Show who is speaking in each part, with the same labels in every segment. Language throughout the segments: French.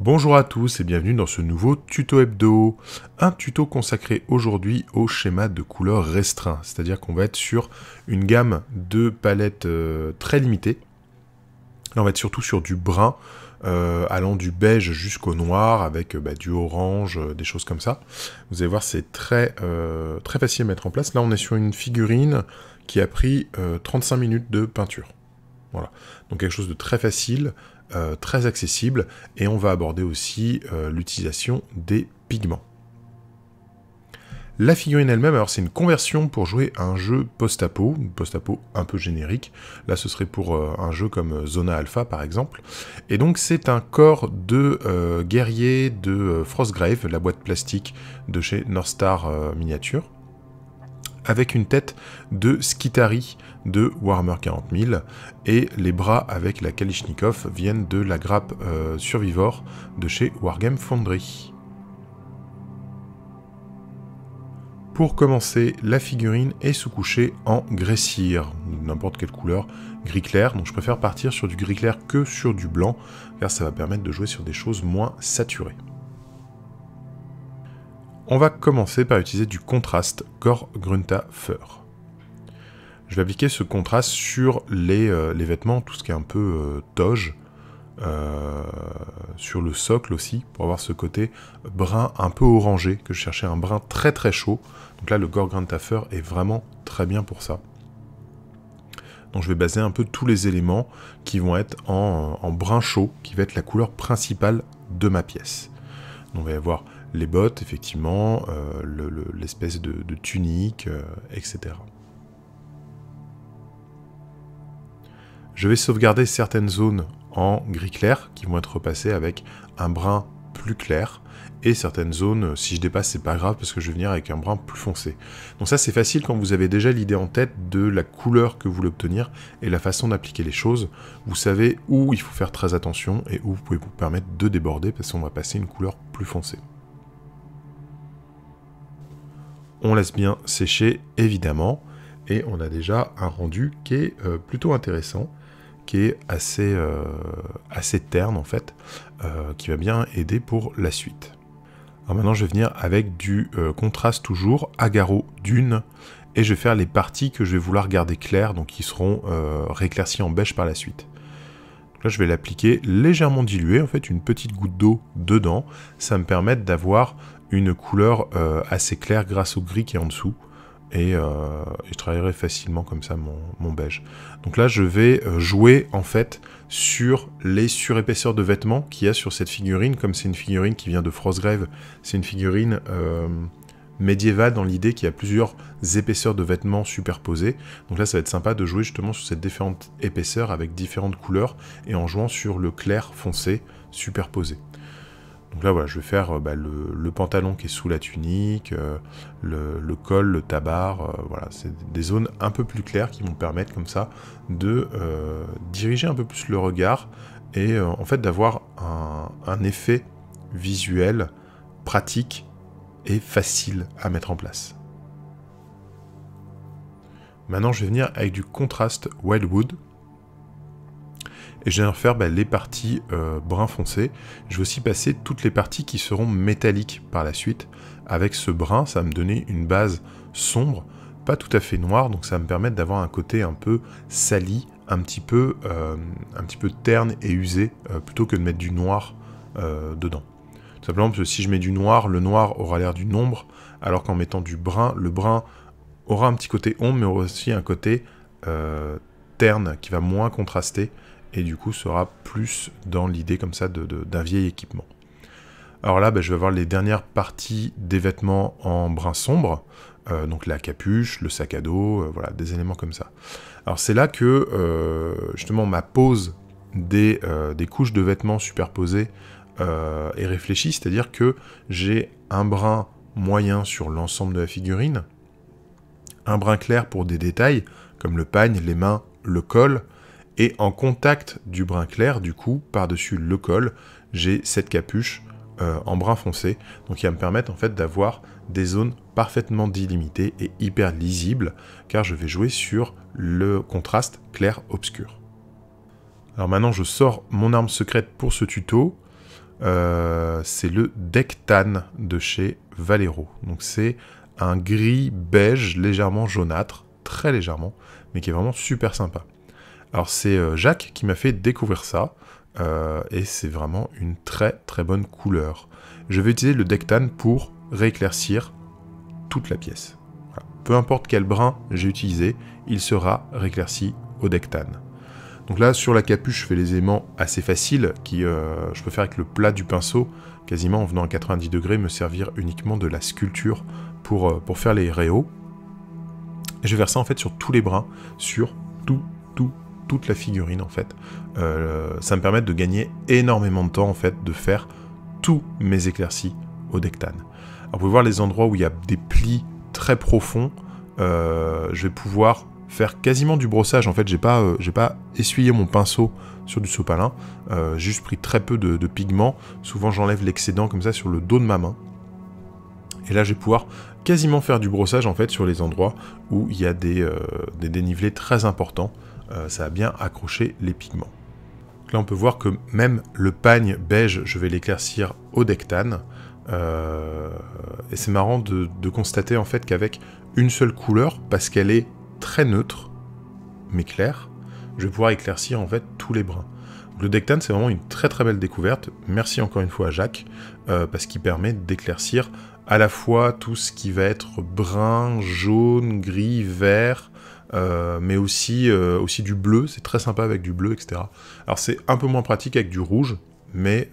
Speaker 1: Bonjour à tous et bienvenue dans ce nouveau tuto hebdo. Un tuto consacré aujourd'hui au schéma de couleurs restreint, c'est-à-dire qu'on va être sur une gamme de palettes très limitée. Là on va être surtout sur du brun, allant du beige jusqu'au noir, avec du orange, des choses comme ça. Vous allez voir, c'est très facile à mettre en place. Là on est sur une figurine qui a pris 35 minutes de peinture. Voilà, donc quelque chose de très facile, très accessible, et on va aborder aussi l'utilisation des pigments. La figurine elle-même, alors c'est une conversion pour jouer à un jeu post-apo, un peu générique. Là ce serait pour un jeu comme Zona Alpha par exemple. Et donc c'est un corps de guerrier de Frostgrave, la boîte plastique de chez North Star Miniature, avec une tête de Skitari de Warhammer 40 000, et les bras avec la Kalachnikov viennent de la grappe Survivor de chez Wargame Foundry. Pour commencer, la figurine est sous-couchée en grès cire, n'importe quelle couleur, gris clair, donc je préfère partir sur du gris clair que sur du blanc, car ça va permettre de jouer sur des choses moins saturées. On va commencer par utiliser du contraste Gore Grunta Fur. Je vais appliquer ce contraste sur les vêtements, tout ce qui est un peu toge, sur le socle aussi, pour avoir ce côté brun un peu orangé, que je cherchais un brun très chaud. Donc là, le Gore Grunta Fur est vraiment très bien pour ça. Donc je vais baser un peu tous les éléments qui vont être en brun chaud, qui va être la couleur principale de ma pièce. Donc on va y avoir les bottes, effectivement, l'espèce de tunique, etc. Je vais sauvegarder certaines zones en gris clair, qui vont être repassées avec un brun plus clair, et certaines zones, si je dépasse, c'est pas grave, parce que je vais venir avec un brun plus foncé. Donc ça, c'est facile quand vous avez déjà l'idée en tête de la couleur que vous voulez obtenir, et la façon d'appliquer les choses. Vous savez où il faut faire très attention, et où vous pouvez vous permettre de déborder, parce qu'on va passer une couleur plus foncée. On laisse bien sécher, évidemment, et on a déjà un rendu qui est plutôt intéressant, qui est assez terne en fait, qui va bien aider pour la suite. Alors maintenant je vais venir avec du contraste toujours, agaro dune, et je vais faire les parties que je vais vouloir garder claires, donc qui seront rééclaircies en beige par la suite. Donc là je vais l'appliquer légèrement dilué, en fait une petite goutte d'eau dedans, ça me permet d'avoir une couleur assez claire grâce au gris qui est en dessous, et je travaillerai facilement comme ça mon beige. Donc là je vais jouer en fait sur les surépaisseurs de vêtements qu'il y a sur cette figurine, comme c'est une figurine qui vient de Frostgrave, c'est une figurine médiévale dans l'idée qu'il y a plusieurs épaisseurs de vêtements superposées. Donc là ça va être sympa de jouer justement sur ces différentes épaisseurs avec différentes couleurs, et en jouant sur le clair foncé superposé. Donc là, voilà, je vais faire le pantalon qui est sous la tunique, le col, le tabard, voilà, c'est des zones un peu plus claires qui vont permettre comme ça de diriger un peu plus le regard, et en fait d'avoir un effet visuel pratique et facile à mettre en place. Maintenant, je vais venir avec du contraste Wildwood, et je vais refaire les parties brun foncé. Je vais aussi passer toutes les parties qui seront métalliques par la suite. Avec ce brun, ça va me donner une base sombre, pas tout à fait noire, donc ça va me permettre d'avoir un côté un peu sali, un petit peu terne et usé, plutôt que de mettre du noir dedans. Tout simplement parce que si je mets du noir, le noir aura l'air d'une ombre, alors qu'en mettant du brun, le brun aura un petit côté ombre, mais aura aussi un côté terne qui va moins contraster, et du coup sera plus dans l'idée comme ça d'un vieil équipement. Alors là, je vais avoir les dernières parties des vêtements en brun sombre, donc la capuche, le sac à dos, voilà, des éléments comme ça. Alors c'est là que justement ma pose des couches de vêtements superposées est réfléchie, c'est-à-dire que j'ai un brun moyen sur l'ensemble de la figurine, un brun clair pour des détails, comme le pagne, les mains, le col, et en contact du brun clair, du coup, par-dessus le col, j'ai cette capuche en brun foncé, donc qui va me permettre en fait d'avoir des zones parfaitement délimitées et hyper lisibles, car je vais jouer sur le contraste clair-obscur. Alors maintenant, je sors mon arme secrète pour ce tuto, c'est le Dectan de chez Valero. Donc c'est un gris beige légèrement jaunâtre, très légèrement, mais qui est vraiment super sympa. Alors c'est Jacques qui m'a fait découvrir ça, et c'est vraiment une très très bonne couleur. Je vais utiliser le Dectan pour rééclaircir toute la pièce. Voilà. Peu importe quel brin j'ai utilisé, il sera rééclairci au Dectan. Donc là, sur la capuche, je fais les aimants assez faciles, je peux faire avec le plat du pinceau, quasiment en venant à 90 degrés, me servir uniquement de la sculpture pour faire les réaux. Et je vais faire ça en fait sur tous les brins, sur toute la figurine en fait. Ça me permet de gagner énormément de temps en fait, de faire tous mes éclaircies au Dectan. Alors vous pouvez voir les endroits où il y a des plis très profonds, je vais pouvoir faire quasiment du brossage. En fait, j'ai pas essuyé mon pinceau sur du sopalin, j'ai juste pris très peu de pigments. Souvent, j'enlève l'excédent comme ça sur le dos de ma main. Et là, je vais pouvoir quasiment faire du brossage en fait sur les endroits où il y a des dénivelés très importants. Ça va bien accrocher les pigments. Donc là, on peut voir que même le pagne beige, je vais l'éclaircir au Dectan. Et c'est marrant de constater en fait qu'avec une seule couleur, parce qu'elle est très neutre, mais claire, je vais pouvoir éclaircir en fait tous les brins. Donc, le Dectan, c'est vraiment une très très belle découverte. Merci encore une fois à Jacques, parce qu'il permet d'éclaircir à la fois tout ce qui va être brun, jaune, gris, vert, mais aussi du bleu. C'est très sympa avec du bleu, etc. Alors c'est un peu moins pratique avec du rouge, mais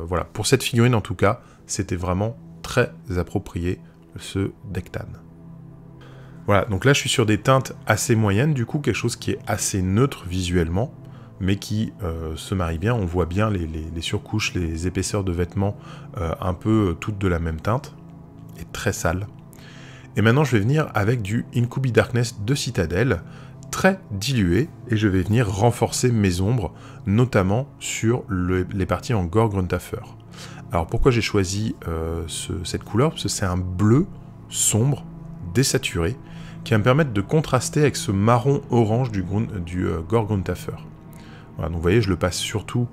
Speaker 1: voilà, pour cette figurine en tout cas, c'était vraiment très approprié, ce Dectan. Voilà, donc là je suis sur des teintes assez moyennes, du coup quelque chose qui est assez neutre visuellement, mais qui se marie bien. On voit bien les surcouches, les épaisseurs de vêtements, un peu toutes de la même teinte, et très sales. Et maintenant je vais venir avec du Incubi Darkness de Citadel, très dilué, et je vais venir renforcer mes ombres, notamment sur les parties en Gore Gruntafer. Alors pourquoi j'ai choisi cette couleur? Parce que c'est un bleu sombre, désaturé, qui va me permettre de contraster avec ce marron orange du Gore Gruntafer. Voilà, donc vous voyez, je le passe surtout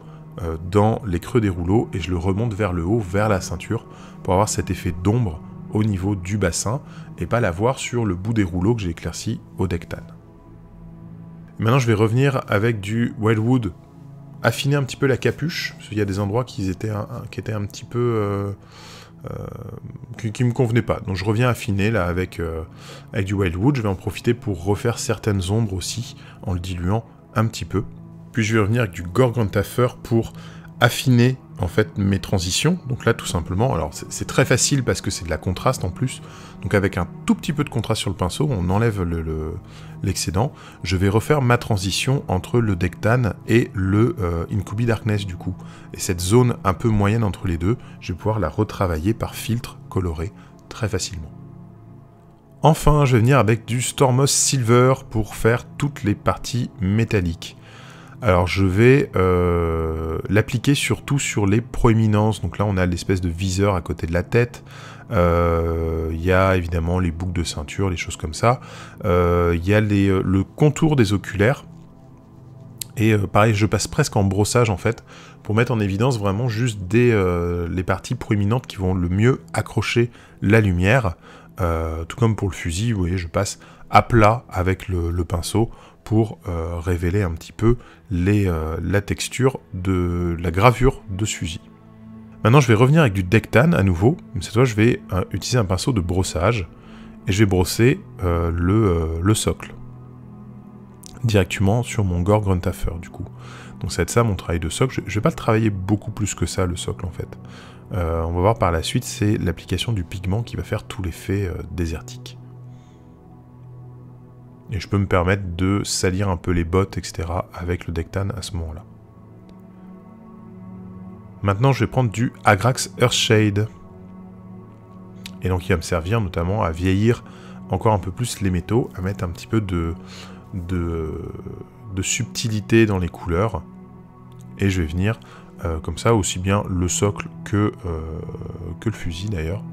Speaker 1: dans les creux des rouleaux, et je le remonte vers le haut, vers la ceinture, pour avoir cet effet d'ombre au niveau du bassin, et pas l'avoir sur le bout des rouleaux que j'ai éclairci au Dectan. Maintenant je vais revenir avec du Wildwood, affiner un petit peu la capuche, parce qu'il y a des endroits qui étaient un petit peu... qui me convenaient pas. Donc je reviens affiner là avec du Wildwood. Je vais en profiter pour refaire certaines ombres aussi, en le diluant un petit peu. Puis je vais revenir avec du Gore Gruntafer pour affiner en fait mes transitions. Donc là tout simplement, alors c'est très facile parce que c'est de la contraste en plus. Donc avec un tout petit peu de contraste sur le pinceau, on enlève l'excédent. Je vais refaire ma transition entre le Dectan et le Incubi Darkness du coup. Et cette zone un peu moyenne entre les deux, je vais pouvoir la retravailler par filtre coloré très facilement. Enfin, je vais venir avec du Stormos Silver pour faire toutes les parties métalliques. Alors je vais l'appliquer surtout sur les proéminences. Donc là on a l'espèce de viseur à côté de la tête. Il y a évidemment les boucles de ceinture, les choses comme ça. Il y a le contour des oculaires. Et pareil, je passe presque en brossage en fait, pour mettre en évidence vraiment juste les parties proéminentes qui vont le mieux accrocher la lumière. Tout comme pour le fusil, vous voyez, je passe à plat avec le pinceau pour révéler un petit peu la texture de la gravure de ce fusil. Maintenant je vais revenir avec du Dectan à nouveau, mais cette fois je vais utiliser un pinceau de brossage, et je vais brosser le socle, directement sur mon Gore Gruntafer du coup. Donc ça va être ça mon travail de socle, je vais pas le travailler beaucoup plus que ça le socle en fait. On va voir par la suite, c'est l'application du pigment qui va faire tout l'effet désertique. Et je peux me permettre de salir un peu les bottes, etc. avec le Dectan à ce moment-là. Maintenant, je vais prendre du Agrax Earthshade. Et donc, il va me servir notamment à vieillir encore un peu plus les métaux, à mettre un petit peu de subtilité dans les couleurs. Et je vais venir, comme ça, aussi bien le socle que le fusil d'ailleurs.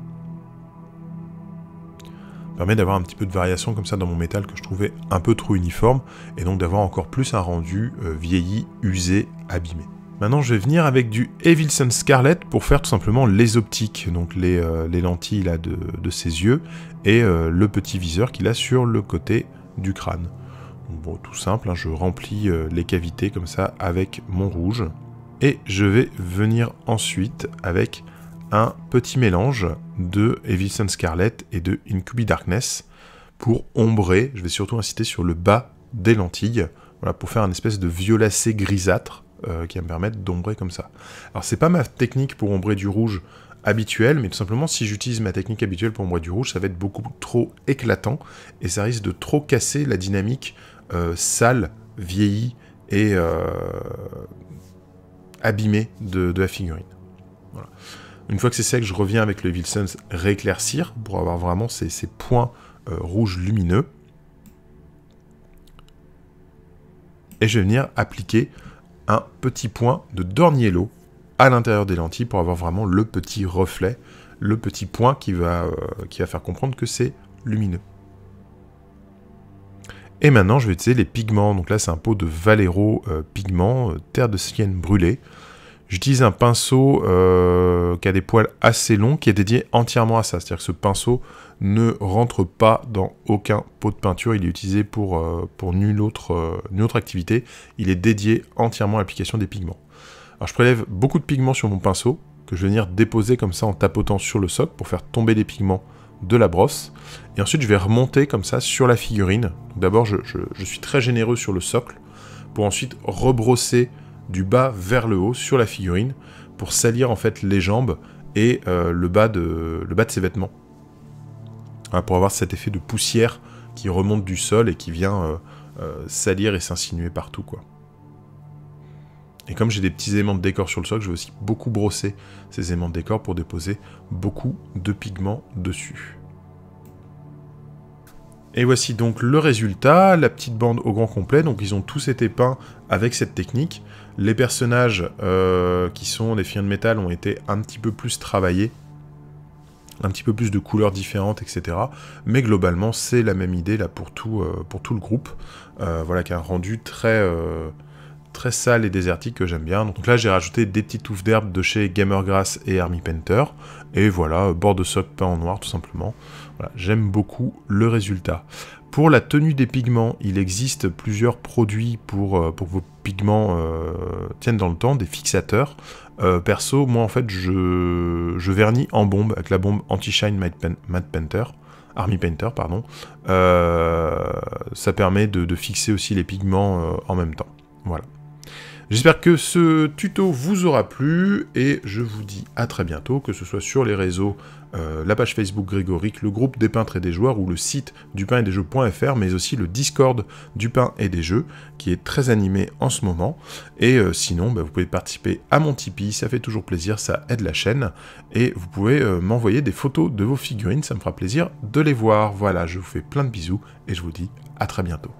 Speaker 1: Permet d'avoir un petit peu de variation comme ça dans mon métal que je trouvais un peu trop uniforme, et donc d'avoir encore plus un rendu vieilli, usé, abîmé. Maintenant, je vais venir avec du Evilson Scarlett pour faire tout simplement les optiques, donc les lentilles là, de ses yeux, et le petit viseur qu'il a sur le côté du crâne. Bon, tout simple, hein, je remplis les cavités comme ça avec mon rouge. Et je vais venir ensuite avec un petit mélange de Evilson Scarlett et de Incubi Darkness pour ombrer. Je vais surtout insister sur le bas des lentilles, voilà, pour faire une espèce de violacé grisâtre qui va me permettre d'ombrer comme ça. Alors c'est pas ma technique pour ombrer du rouge habituelle, mais tout simplement si j'utilise ma technique habituelle pour ombrer du rouge, ça va être beaucoup trop éclatant et ça risque de trop casser la dynamique sale, vieillie et abîmée de la figurine. Voilà. Une fois que c'est sec, je reviens avec le Evilson rééclaircir pour avoir vraiment ces points rouges lumineux. Et je vais venir appliquer un petit point de Dorn Yellow à l'intérieur des lentilles pour avoir vraiment le petit reflet, le petit point qui va faire comprendre que c'est lumineux. Et maintenant, je vais utiliser les pigments. Donc là, c'est un pot de Valero pigments, terre de sienne brûlée. J'utilise un pinceau qui a des poils assez longs, qui est dédié entièrement à ça. C'est-à-dire que ce pinceau ne rentre pas dans aucun pot de peinture. Il est utilisé pour nulle autre activité. Il est dédié entièrement à l'application des pigments. Alors je prélève beaucoup de pigments sur mon pinceau, que je vais venir déposer comme ça en tapotant sur le socle pour faire tomber les pigments de la brosse. Et ensuite, je vais remonter comme ça sur la figurine. D'abord, je suis très généreux sur le socle, pour ensuite rebrosser du bas vers le haut sur la figurine pour salir en fait les jambes et le bas de ses vêtements. Voilà, pour avoir cet effet de poussière qui remonte du sol et qui vient salir et s'insinuer partout, quoi. Et comme j'ai des petits éléments de décor sur le socle, je vais aussi beaucoup brosser ces éléments de décor pour déposer beaucoup de pigments dessus. Et voici donc le résultat, la petite bande au grand complet. Donc ils ont tous été peints avec cette technique. Les personnages qui sont des figurines de métal ont été un petit peu plus travaillés, un petit peu plus de couleurs différentes, etc. Mais globalement, c'est la même idée là pour tout le groupe. Voilà, qui a un rendu très sale et désertique que j'aime bien. Donc là, j'ai rajouté des petites touffes d'herbe de chez Gamergrass et Army Painter. Et voilà, bord de socle peint en noir, tout simplement. Voilà, j'aime beaucoup le résultat. Pour la tenue des pigments, il existe plusieurs produits pour que vos pigments tiennent dans le temps, des fixateurs. Perso, moi en fait, je vernis en bombe avec la bombe Anti-Shine Matte Painter. Army Painter, pardon. Ça permet de fixer aussi les pigments en même temps. Voilà. J'espère que ce tuto vous aura plu et je vous dis à très bientôt, que ce soit sur les réseaux, la page Facebook Grégoric, le groupe des peintres et des joueurs ou le site dupainetdesjeux.fr, mais aussi le Discord du pain et des jeux qui est très animé en ce moment. Et sinon, vous pouvez participer à mon Tipeee, ça fait toujours plaisir, ça aide la chaîne. Et vous pouvez m'envoyer des photos de vos figurines, ça me fera plaisir de les voir. Voilà, je vous fais plein de bisous et je vous dis à très bientôt.